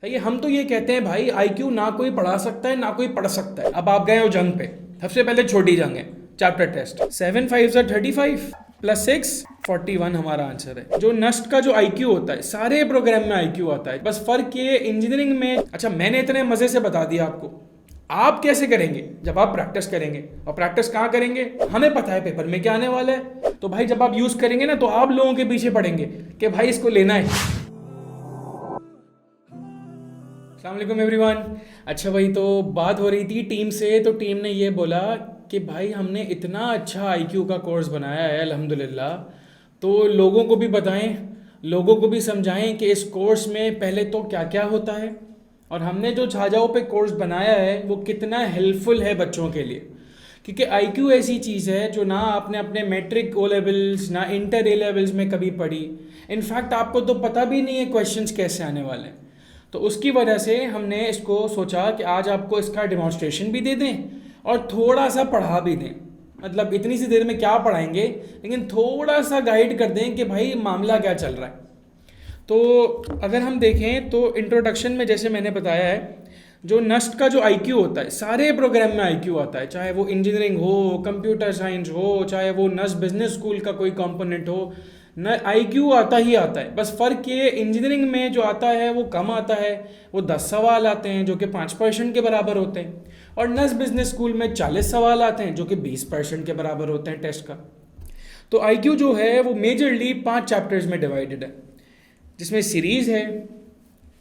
है ये। हम तो ये कहते हैं भाई आईक्यू ना कोई पढ़ा सकता है ना कोई पढ़ सकता है। अब आप गए हो जंग पे, सबसे पहले छोटी जंग है, चैप्टर टेस्ट। 7 5 35 प्लस 6 41 हमारा आंसर है। जो नस्ट का जो आईक्यू होता है सारे प्रोग्राम में आईक्यू आता है, बस फर्क ये इंजीनियरिंग में। अच्छा मैंने इतने मजे से बता दिया आपको, आप कैसे करेंगे जब आप प्रैक्टिस करेंगे। और प्रैक्टिस कहाँ करेंगे, हमें पता है पेपर में क्या आने वाला है। तो भाई जब आप यूज करेंगे ना तो आप लोगों के पीछे पड़ेंगे कि भाई इसको लेना है। अस्सलाम एवरीवन। अच्छा भाई, तो बात हो रही थी टीम से, तो टीम ने ये बोला कि भाई हमने इतना अच्छा आईक्यू का कोर्स बनाया है अल्हम्दुलिल्लाह, तो लोगों को भी बताएं, लोगों को भी समझाएं कि इस कोर्स में पहले तो क्या क्या होता है और हमने जो छाजाओं पे कोर्स बनाया है वो कितना हेल्पफुल है बच्चों के लिए। क्योंकि आईक्यू ऐसी चीज़ है जो ना आपने अपने मैट्रिक ओ लेवल्स ना इंटर ए लेवल्स में कभी पढ़ी। इनफैक्ट आपको तो पता भी नहीं है क्वेश्चंस कैसे आने वाले हैं। तो उसकी वजह से हमने इसको सोचा कि आज आपको इसका डेमोन्स्ट्रेशन भी दे दें और थोड़ा सा पढ़ा भी दें। मतलब इतनी सी देर में क्या पढ़ाएंगे, लेकिन थोड़ा सा गाइड कर दें कि भाई मामला क्या चल रहा है। तो अगर हम देखें तो इंट्रोडक्शन में जैसे मैंने बताया है, जो नस्ट का जो आईक्यू होता है सारे प्रोग्राम में आईक्यू आता है, चाहे वो इंजीनियरिंग हो, कंप्यूटर साइंस हो, चाहे वो नस्ट बिजनेस स्कूल का कोई कंपोनेंट हो, न आईक्यू आता ही आता है। बस फ़र्क ये इंजीनियरिंग में जो आता है वो कम आता है, वो 10 सवाल आते हैं जो कि 5% के बराबर होते हैं, और नस्ट बिजनेस स्कूल में 40 सवाल आते हैं जो कि 20% के बराबर होते हैं टेस्ट का। तो आईक्यू जो है वो मेजरली 5 चैप्टर्स में डिवाइडेड है, जिसमें सीरीज़ है,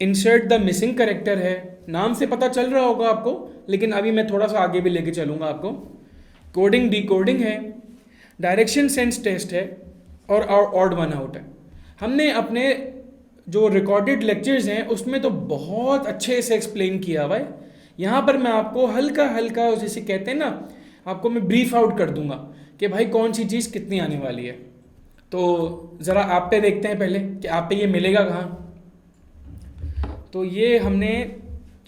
इंसर्ट द मिसिंग करेक्टर है, नाम से पता चल रहा होगा आपको, लेकिन अभी मैं थोड़ा सा आगे भी लेके चलूँगा आपको। कोडिंग डिकोडिंग है, डायरेक्शन सेंस टेस्ट है, और ऑड वन आउट है। हमने अपने जो रिकॉर्डेड लेक्चर्स हैं उसमें तो बहुत अच्छे से एक्सप्लेन किया हुआ है। यहाँ पर मैं आपको हल्का हल्का जैसे कहते हैं ना, आपको मैं ब्रीफ आउट कर दूंगा कि भाई कौन सी चीज़ कितनी आने वाली है। तो ज़रा आप पे देखते हैं पहले कि आप पे ये मिलेगा कहाँ। तो ये हमने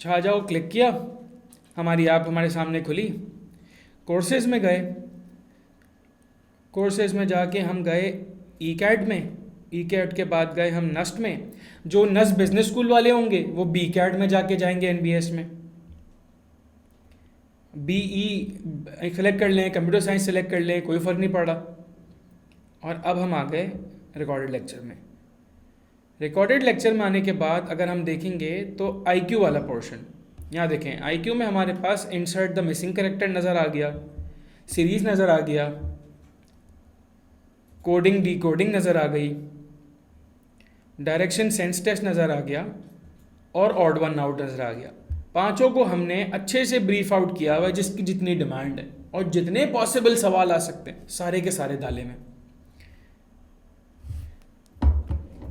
छाजाओ क्लिक किया, हमारी ऐप हमारे सामने खुली, कोर्सेज़ में गए, कोर्सेज़ में जाके हम गए ई कैट में, ई कैट के बाद गए हम नस्ट में। जो नस्ट बिजनेस स्कूल वाले होंगे वो बी कैट में जाके जाएंगे, एनबीएस में बीई सेलेक्ट कर लें, कंप्यूटर साइंस सेलेक्ट कर लें, कोई फ़र्क नहीं पड़ा। और अब हम आ गए रिकॉर्डेड लेक्चर में। रिकॉर्डेड लेक्चर में आने के बाद अगर हम देखेंगे तो आईक्यू वाला पोर्शन, यहाँ देखें आईक्यू में हमारे पास इंसर्ट द मिसिंग करेक्टर नज़र आ गया, सीरीज़ नज़र आ गया, कोडिंग डिकोडिंग नज़र आ गई, डायरेक्शन सेंस टेस्ट नज़र आ गया, और ऑड वन आउट नज़र आ गया। पांचों को हमने अच्छे से ब्रीफ आउट किया हुआ है, जिसकी जितनी डिमांड है और जितने पॉसिबल सवाल आ सकते हैं सारे के सारे डाले में।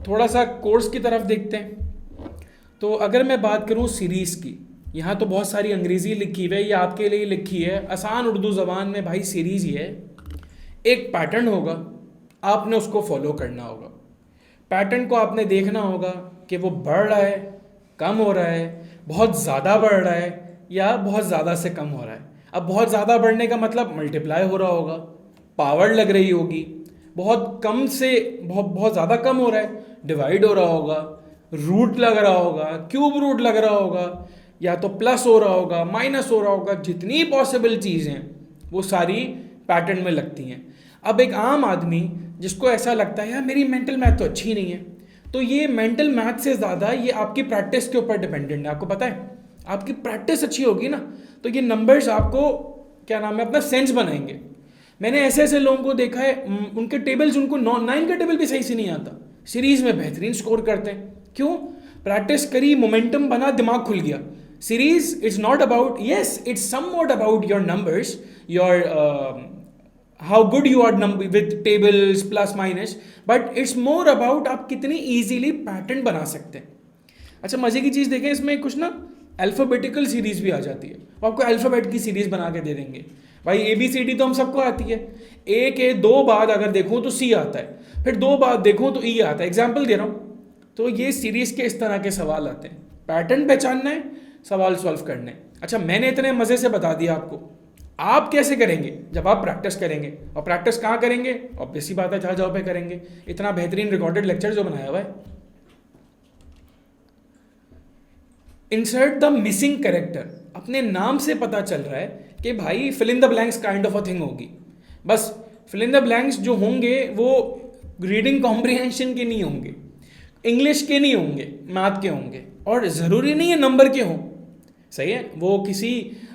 थोड़ा सा कोर्स की तरफ देखते हैं। तो अगर मैं बात करूं सीरीज़ की, यहाँ तो बहुत सारी अंग्रेज़ी लिखी हुई है, ये आपके लिए लिखी है आसान उर्दू ज़बान में। भाई सीरीज़ ही है, एक पैटर्न होगा, आपने उसको फॉलो करना होगा। पैटर्न को आपने देखना होगा कि वो बढ़ रहा है, कम हो रहा है, बहुत ज़्यादा बढ़ रहा है या बहुत ज़्यादा से कम हो रहा है। अब बहुत ज़्यादा बढ़ने का मतलब मल्टीप्लाई हो रहा होगा, पावर लग रही होगी। बहुत कम से बहुत बहुत ज़्यादा कम हो रहा है, डिवाइड हो रहा होगा, रूट लग रहा होगा, क्यूब रूट लग रहा होगा, या तो प्लस हो रहा होगा, माइनस हो रहा होगा। जितनी पॉसिबल चीज़ें वो सारी पैटर्न में लगती हैं। अब एक आम आदमी जिसको ऐसा लगता है यार मेरी मेंटल मैथ तो अच्छी नहीं है, तो ये मेंटल मैथ से ज़्यादा ये आपकी प्रैक्टिस के ऊपर डिपेंडेंट है। आपको पता है आपकी प्रैक्टिस अच्छी होगी ना तो ये नंबर्स आपको क्या नाम है अपना सेंस बनाएंगे। मैंने ऐसे ऐसे लोगों को देखा है, उनके टेबल्स उनको 9 का टेबल भी सही से नहीं आता, सीरीज़ में बेहतरीन स्कोर करते हैं। क्यों? प्रैक्टिस करी, मोमेंटम बना, दिमाग खुल गया। Series it's not about, yes it's somewhat about your numbers, your how good you are with tables plus minus, but it's more about आप कितनी ईजीली पैटर्न बना सकते हैं। अच्छा मज़े की चीज़ देखें, इसमें कुछ ना अल्फ़ाबेटिकल सीरीज़ भी आ जाती है, वो आपको अल्फ़ाबेट की सीरीज़ बना के दे देंगे। भाई ए बी सी डी तो हम सबको आती है, ए के 2 बाद अगर देखूँ तो सी आता है, फिर 2 बाद देखूँ तो ई आता है। एग्जाम्पल दे रहा हूँ। तो ये सीरीज़ के इस तरह के सवाल आते हैं, पैटर्न पहचानना है, सवाल सॉल्व करने हैं। अच्छा मैंने इतने मज़े से बता दिया आपको, आप कैसे करेंगे जब आप प्रैक्टिस करेंगे। और प्रैक्टिस कहाँ करेंगे? ऑब्वियस सी बात है जहाँ जहाँ पे करेंगे। इतना बेहतरीन रिकॉर्डेड लेक्चर जो बनाया हुआ है। Insert the missing character. अपने नाम से पता चल रहा है कि भाई fill in the blanks kind of a thing होगी। बस फिल इन द ब्लैंक्स जो होंगे वो रीडिंग कॉम्प्रिहेंशन के नहीं होंगे, इंग्लिश के नहीं होंगे, मैथ के होंगे, और ज़रूरी नहीं है नंबर के हों। सही है, वो किसी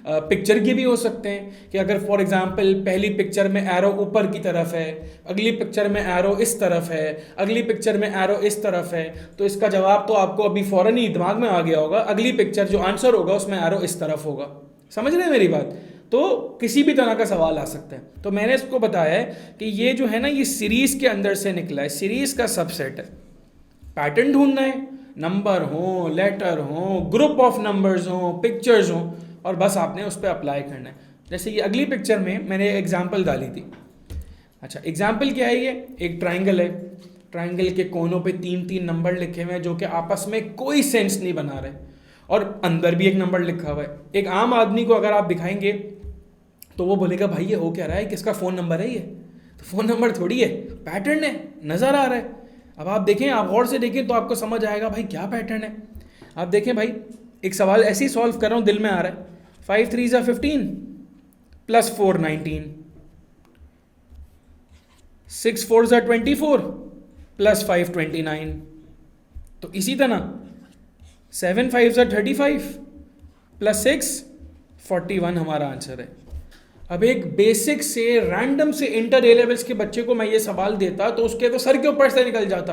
पिक्चर की भी हो सकते हैं कि अगर फॉर एग्जांपल पहली पिक्चर में एरो ऊपर की तरफ है, अगली पिक्चर में एरो इस तरफ है, अगली पिक्चर में एरो इस तरफ है, तो इसका जवाब तो आपको अभी फ़ौरन ही दिमाग में आ गया होगा। अगली पिक्चर जो आंसर होगा उसमें एरो इस तरफ होगा। समझ रहे हैं मेरी बात? तो किसी भी तरह का सवाल आ सकता है। तो मैंने इसको बताया है कि ये जो है ना, ये सीरीज़ के अंदर से निकला है, सीरीज़ का सबसेट है। पैटर्न ढूंढना है, नंबर हो, लेटर हो, ग्रुप ऑफ नंबर्स हो, पिक्चर्स हो, और बस आपने उस पर अप्लाई करना है। जैसे ये अगली पिक्चर में मैंने एग्जाम्पल डाली थी। अच्छा, एग्जाम्पल क्या है? ये एक ट्राइंगल है, ट्राइंगल के कोनों पे 3-3 नंबर लिखे हुए हैं जो कि आपस में कोई सेंस नहीं बना रहे, और अंदर भी एक नंबर लिखा हुआ है। एक आम आदमी को अगर आप दिखाएंगे तो वो बोलेगा भाई ये हो क्या रहा है, किसका फ़ोन नंबर है ये? तो फ़ोन नंबर थोड़ी है, पैटर्न है, नज़र आ रहा है। अब आप देखें, आप गौर से देखें तो आपको समझ आएगा भाई क्या पैटर्न है। आप देखें भाई, एक सवाल ऐसे ही सॉल्व कर रहा हूँ, दिल में आ रहा है। 5 3 ज़ा 15 + 4 19, 6 4 ज़ा 24 + 5 29। तो इसी तरह 7 5 ज़ा 35 + 6 41 हमारा आंसर है। अब एक बेसिक से रैंडम से इंटर ए लेवल्स के बच्चे को मैं ये सवाल देता तो उसके तो सर के ऊपर से निकल जाता।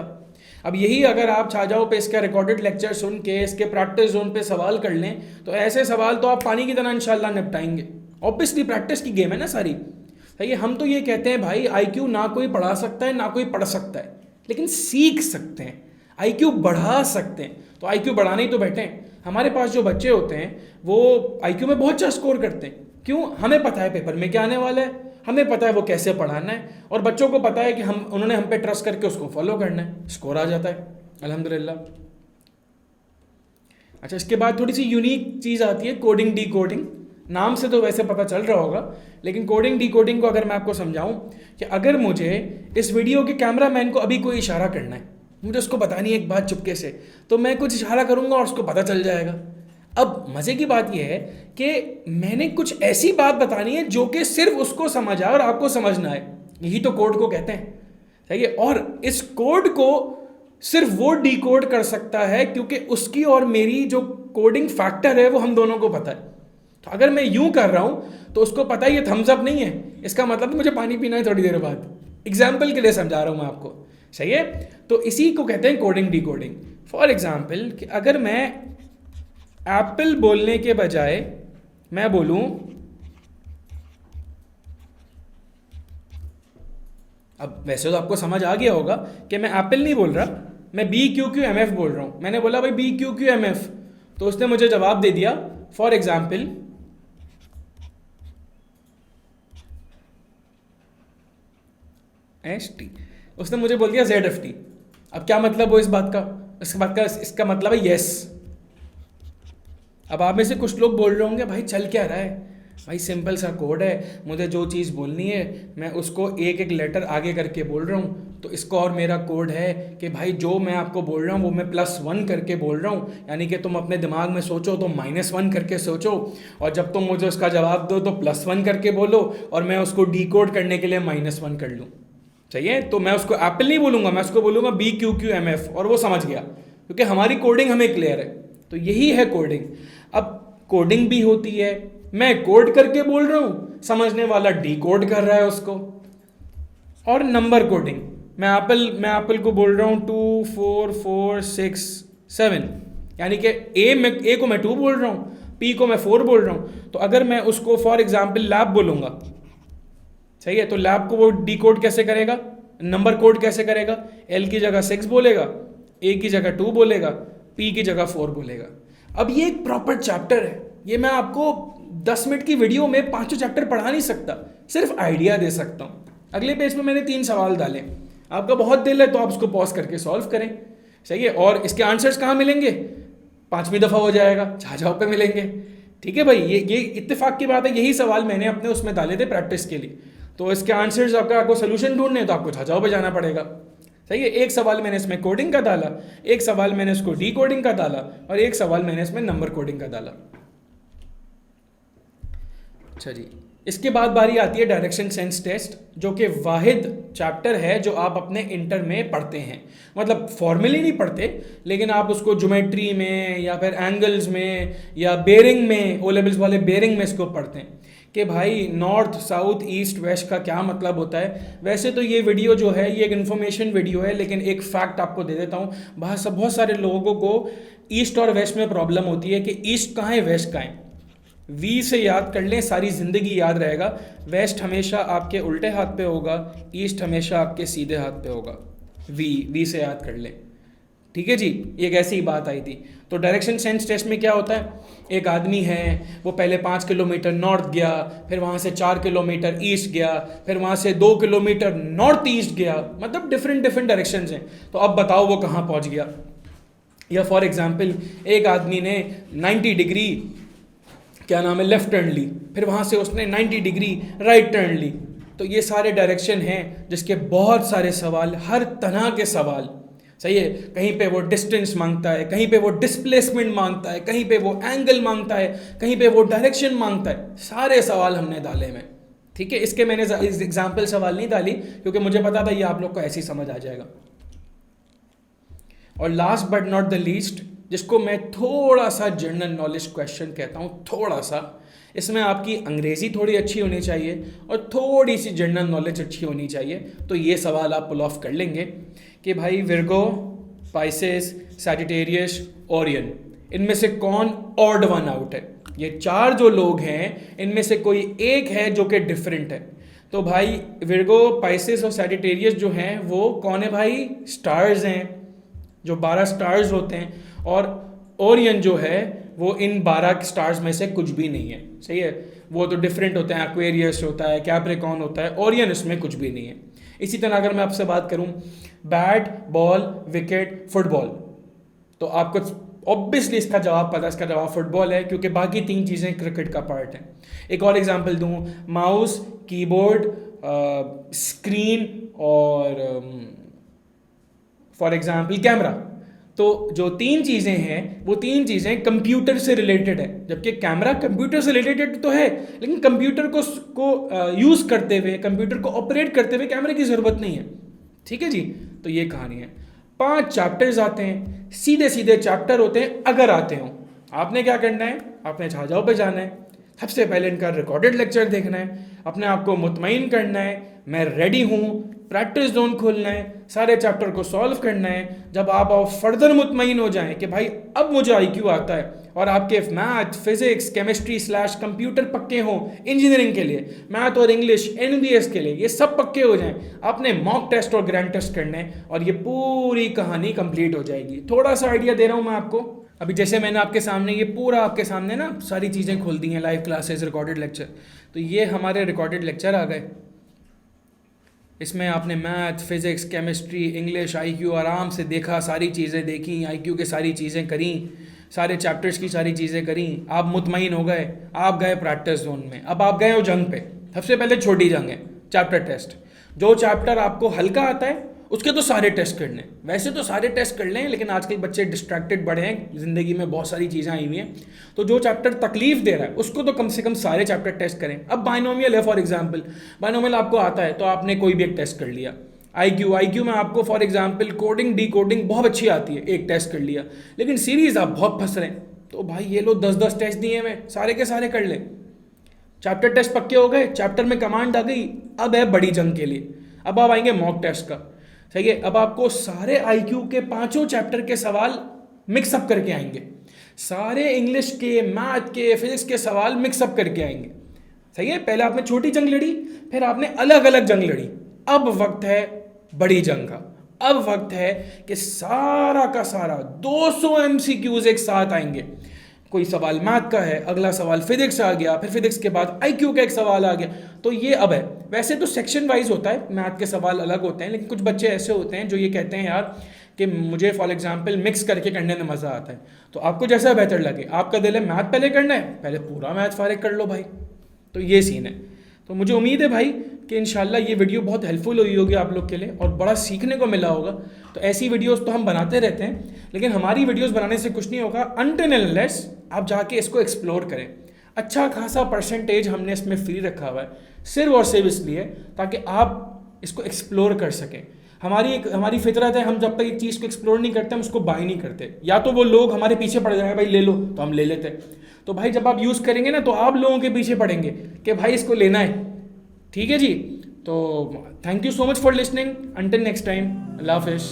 अब यही अगर आप छा जाओ पे इसका रिकॉर्डेड लेक्चर सुन के इसके प्रैक्टिस जोन पे सवाल कर लें तो ऐसे सवाल तो आप पानी की तरह इंशाल्लाह निपटाएंगे। ऑब्वियसली प्रैक्टिस की गेम है ना सारी। सही है, हम तो ये कहते हैं भाई आईक्यू ना कोई पढ़ा सकता है ना कोई पढ़ सकता है, लेकिन सीख सकते हैं, आईक्यू बढ़ा सकते हैं। तो आईक्यू बढ़ाने ही तो बैठे हैं। हमारे पास जो बच्चे होते हैं वो आईक्यू में बहुत अच्छा स्कोर करते हैं। क्यों? हमें पता है पेपर में क्या आने वाला है, हमें पता है वो कैसे पढ़ाना है, और बच्चों को पता है कि उन्होंने हम पे ट्रस्ट करके उसको फॉलो करना है, स्कोर आ जाता है अल्हम्दुलिल्लाह। अच्छा, इसके बाद थोड़ी सी यूनिक चीज़ आती है, कोडिंग डी कोडिंग। नाम से तो वैसे पता चल रहा होगा, लेकिन कोडिंग डी कोडिंग को अगर मैं आपको समझाऊं कि अगर मुझे इस वीडियो के कैमरामैन को अभी कोई इशारा करना है, मुझे उसको बतानी है एक बात चुपके से, तो मैं कुछ इशारा करूंगा और उसको पता चल जाएगा। अब मज़े की बात यह है कि मैंने कुछ ऐसी बात बतानी है जो कि सिर्फ उसको समझ आए और आपको समझना आए। यही तो कोड को कहते हैं। सही है, और इस कोड को सिर्फ वो डिकोड कर सकता है क्योंकि उसकी और मेरी जो कोडिंग फैक्टर है वो हम दोनों को पता है। तो अगर मैं यूं कर रहा हूं तो उसको पता है ये थम्स अप नहीं है, इसका मतलब मुझे पानी पीना है थोड़ी देर बाद। एग्जाम्पल के लिए समझा रहा हूं मैं आपको। सही है, तो इसी को कहते हैं coding D coding. For example कि अगर मैं एप्पल बोलने के बजाय मैं बोलूं अब वैसे तो आपको समझ आ गया होगा कि मैं एप्पल नहीं बोल रहा, मैं BQQMF बोल रहा हूं। मैंने बोला भाई BQQMF, तो उसने मुझे जवाब दे दिया फॉर एग्जाम्पल ST, उसने मुझे बोल दिया ZFT। अब क्या मतलब हो इस बात का? इसका मतलब है यस। अब आप में से कुछ लोग बोल रहे होंगे भाई चल क्या रहा है, भाई सिंपल सा कोड है, मुझे जो चीज़ बोलनी है मैं उसको एक एक लेटर आगे करके बोल रहा हूँ। तो इसको और मेरा कोड है कि भाई जो मैं आपको बोल रहा हूँ वो मैं +1 करके बोल रहा हूँ, यानी कि तुम अपने दिमाग में सोचो तो -1 करके सोचो, और जब तुम मुझे उसका जवाब दो तो +1 करके बोलो, और मैं उसको डिकोड करने के लिए -1 कर लूँ। चाहिए, तो मैं उसको एप्पल नहीं बोलूँगा, मैं उसको बोलूँगा BQQMF, और वो समझ गया क्योंकि हमारी कोडिंग हमें क्लियर है। तो यही है कोडिंग। अब कोडिंग भी होती है, मैं कोड करके बोल रहा हूँ, समझने वाला डिकोड कर रहा है उसको। और नंबर कोडिंग, मैं एप्पल को बोल रहा हूँ 2 4 4 6 7, यानी कि ए को मैं 2 बोल रहा हूँ, P को मैं 4 बोल रहा हूँ। तो अगर मैं उसको फॉर एग्जाम्पल लैब बोलूँगा, सही है, तो लैब को वो डिकोड कैसे करेगा, नंबर कोड कैसे करेगा? L की जगह 6 बोलेगा, A की जगह 2 बोलेगा, P की जगह 4 बोलेगा। अब ये एक प्रॉपर चैप्टर है, ये मैं आपको 10 मिनट की वीडियो में 5 चैप्टर पढ़ा नहीं सकता, सिर्फ आइडिया दे सकता हूँ। अगले पेज में मैंने 3 सवाल डाले, आपका बहुत दिल है तो आप उसको पॉज करके सॉल्व करें। सही है, और इसके आंसर्स कहाँ मिलेंगे? 5वीं दफ़ा हो जाएगा, छाछाओं पे मिलेंगे। ठीक है भाई, ये इत्तेफाक की बात है, यही सवाल मैंने अपने उसमें डाले थे प्रैक्टिस के लिए। तो इसके आंसर्स आपको सोल्यूशन ढूंढने तो आपको छाछाओं पे जाना पड़ेगा। सही है। एक सवाल मैंने इसमें कोडिंग का डाला, एक सवाल मैंने इसको डी कोडिंग का डाला, और एक सवाल मैंने इसमें नंबर कोडिंग का डाला। अच्छा जी, इसके बाद बारी आती है डायरेक्शन सेंस टेस्ट, जो कि वाहिद चैप्टर है जो आप अपने इंटर में पढ़ते हैं। मतलब फॉर्मली नहीं पढ़ते, लेकिन आप उसको ज्योमेट्री में या फिर एंगल्स में या बेरिंग में, ओ लेवल्स वाले बेरिंग में इसको पढ़ते हैं कि भाई नॉर्थ साउथ ईस्ट वेस्ट का क्या मतलब होता है। वैसे तो ये वीडियो जो है ये एक इन्फॉर्मेशन वीडियो है, लेकिन एक फैक्ट आपको दे देता हूँ। बहुत सारे लोगों को ईस्ट और वेस्ट में प्रॉब्लम होती है कि ईस्ट कहाँ है वेस्ट कहाँ है। वी से याद कर लें, सारी ज़िंदगी याद रहेगा। वेस्ट हमेशा आपके उल्टे हाथ पे होगा, ईस्ट हमेशा आपके सीधे हाथ पे होगा। वी से याद कर लें, ठीक है जी। एक ऐसी ही बात आई थी। तो डायरेक्शन सेंस टेस्ट में क्या होता है, एक आदमी है, वो पहले 5 किलोमीटर नॉर्थ गया, फिर वहाँ से 4 किलोमीटर ईस्ट गया, फिर वहाँ से 2 किलोमीटर नॉर्थ ईस्ट गया, मतलब डिफरेंट डिफरेंट डायरेक्शन हैं। तो अब बताओ वो कहाँ पहुँच गया। या फॉर एग्जाम्पल एक आदमी ने 90 डिग्री क्या नाम है लेफ्ट टर्न ली, फिर वहाँ से उसने 90 डिग्री राइट टर्न ली। तो ये सारे डायरेक्शन हैं जिसके बहुत सारे सवाल, हर तरह के सवाल, सही है। कहीं पे वो डिस्टेंस मांगता है, कहीं पे वो डिस्प्लेसमेंट मांगता है, कहीं पे वो एंगल मांगता है, कहीं पे वो डायरेक्शन मांगता है। सारे सवाल हमने डाले में, ठीक है। इसके मैंने एग्जाम्पल सवाल नहीं डाली क्योंकि मुझे पता था ये आप लोग को ऐसे ही समझ आ जाएगा। और last but not the least, जिसको मैं थोड़ा सा जनरल नॉलेज क्वेश्चन कहता हूँ, थोड़ा सा, इसमें आपकी अंग्रेज़ी थोड़ी अच्छी होनी चाहिए और थोड़ी सी जनरल नॉलेज अच्छी होनी चाहिए। तो ये सवाल आप पुल ऑफ कर लेंगे कि भाई विर्गो, पाइसेस, सैजिटेरियस, ओरियन, इनमें से कौन ऑड वन आउट है। ये 4 जो लोग हैं इनमें से कोई एक है जो कि डिफरेंट है। तो भाई विर्गो, पाइसेस और सैजिटेरियस जो हैं वो कौन है भाई, स्टार्स हैं, जो 12 स्टार्स होते हैं। और ओरियन जो है वो इन 12 स्टार्स में से कुछ भी नहीं है, सही है। वो तो डिफरेंट होते हैं, एक्वेरियस होता है, कैप्रिकॉर्न होता है, ओरियन इसमें कुछ भी नहीं है। इसी तरह अगर मैं आपसे बात करूं बैट, बॉल, विकेट, फुटबॉल, तो आपको ऑब्वियसली इसका जवाब पता है, इसका जवाब फुटबॉल है, क्योंकि बाकी 3 चीज़ें क्रिकेट का पार्ट हैं। एक और एग्जांपल दूं, माउस, कीबोर्ड, स्क्रीन और फॉर एग्जांपल कैमरा। तो जो 3 चीज़ें हैं वो 3 चीज़ें कंप्यूटर से रिलेटेड है, जबकि कैमरा कंप्यूटर से रिलेटेड तो है, लेकिन कंप्यूटर को यूज़ करते हुए, कंप्यूटर को ऑपरेट करते हुए कैमरे की ज़रूरत नहीं है, ठीक है जी। तो ये कहानी है। 5 चैप्टर्स आते हैं, सीधे सीधे चैप्टर होते हैं। अगर आते हो, आपने क्या करना है, आपने छाजाओं पे जाना है, सबसे पहले इनका रिकॉर्डेड लेक्चर देखना है, अपने आप को मुतमईन करना है मैं रेडी हूँ, प्रैक्टिस जोन खोलना है, सारे चैप्टर को सॉल्व करना है। जब आप फर्दर मुतमईन हो जाएं कि भाई अब मुझे आईक्यू आता है, और आपके मैथ, फिजिक्स, केमिस्ट्री / कंप्यूटर पक्के हों, इंजीनियरिंग के लिए मैथ और इंग्लिश, एनबीएस के लिए ये सब पक्के हो जाएं, आपने मॉक टेस्ट और ग्रैंड टेस्ट करने हैं, और ये पूरी कहानी कंप्लीट हो जाएगी। थोड़ा सा आइडिया दे रहा हूँ मैं आपको। अभी जैसे मैंने आपके सामने ये पूरा आपके सामने ना सारी चीज़ें खोल दी हैं, लाइव क्लासेस, रिकॉर्डेड लेक्चर। तो ये हमारे रिकॉर्डेड लेक्चर आ गए। इसमें आपने math, physics, chemistry, English, IQ आराम से देखा, सारी चीज़ें देखी, आईक्यू के सारी चीज़ें करी, सारे चैप्टर्स की सारी चीज़ें करी, आप मुतमईन हो गए, आप गए प्रैक्टिस जोन में। अब आप गए हो जंग पे। सबसे पहले छोटी जंग है, चैप्टर टेस्ट। जो चैप्टर आपको हल्का आता है उसके तो सारे टेस्ट करने, वैसे तो सारे टेस्ट कर लें, लेकिन आजकल बच्चे डिस्ट्रैक्टेड बड़े हैं, ज़िंदगी में बहुत सारी चीज़ें आई हुई हैं। तो जो चैप्टर तकलीफ दे रहा है उसको तो कम से कम सारे चैप्टर टेस्ट करें। अब बाइनोमियल है, फॉर एग्जांपल बाइनोमियल आपको आता है तो आपने कोई भी एक टेस्ट कर लिया। आईक्यू में आपको for example coding, D coding बहुत अच्छी आती है, एक टेस्ट कर लिया। लेकिन सीरीज़ आप बहुत फंस रहे हैं, तो भाई ये लो 10-10 टेस्ट दिए मैं, सारे के सारे कर ले। चैप्टर टेस्ट पक्के हो गए, चैप्टर में कमांड आ गई, अब है बड़ी जंग के लिए। अब आप आएंगे मॉक टेस्ट का, सही है। अब आपको सारे आईक्यू के 5 चैप्टर के सवाल मिक्सअप करके आएंगे, सारे इंग्लिश के, मैथ के, फिजिक्स के सवाल मिक्सअप करके आएंगे, सही है। पहले आपने छोटी जंग लड़ी, फिर आपने अलग अलग जंग लड़ी। अब वक्त है बड़ी जंग का। अब वक्त है कि सारा का सारा 200 MCQs एक साथ आएंगे। कोई सवाल मैथ का है, अगला सवाल फिजिक्स आ गया, फिर फिजिक्स के बाद आईक्यू का एक सवाल आ गया। तो ये अब है। वैसे तो सेक्शन वाइज होता है, मैथ के सवाल अलग होते हैं, लेकिन कुछ बच्चे ऐसे होते हैं जो ये कहते हैं यार कि मुझे फॉर एग्जांपल मिक्स करके करने में मज़ा आता है। तो आपको जैसा बेहतर लगे, आपका दिल है मैथ पहले करना है, पहले पूरा मैथ फारिग कर लो भाई। तो ये सीन है। तो मुझे उम्मीद है भाई कि इंशाल्लाह ये वीडियो बहुत हेल्पफुल हुई होगी आप लोग के लिए और बड़ा सीखने को मिला होगा। तो ऐसी वीडियोस तो हम बनाते रहते हैं, लेकिन हमारी वीडियोस बनाने से कुछ नहीं होगा अनटिल अनलेस आप जाके इसको एक्सप्लोर करें। अच्छा खासा परसेंटेज हमने इसमें फ्री रखा हुआ है, सिर्फ और सिर्फ इसलिए ताकि आप इसको एक्सप्लोर कर सकें। हमारी फितरत है, हम जब तक एक चीज़ को एक्सप्लोर नहीं करते हम उसको बाय नहीं करते। या तो वो लोग हमारे पीछे पड़ जाएंगे भाई ले लो, तो हम ले लेते। तो भाई जब आप यूज़ करेंगे ना तो आप लोगों के पीछे पड़ेंगे कि भाई इसको लेना है। ठीक है जी, तो thank you so much for listening, until next time, अल्लाह हाफिज़।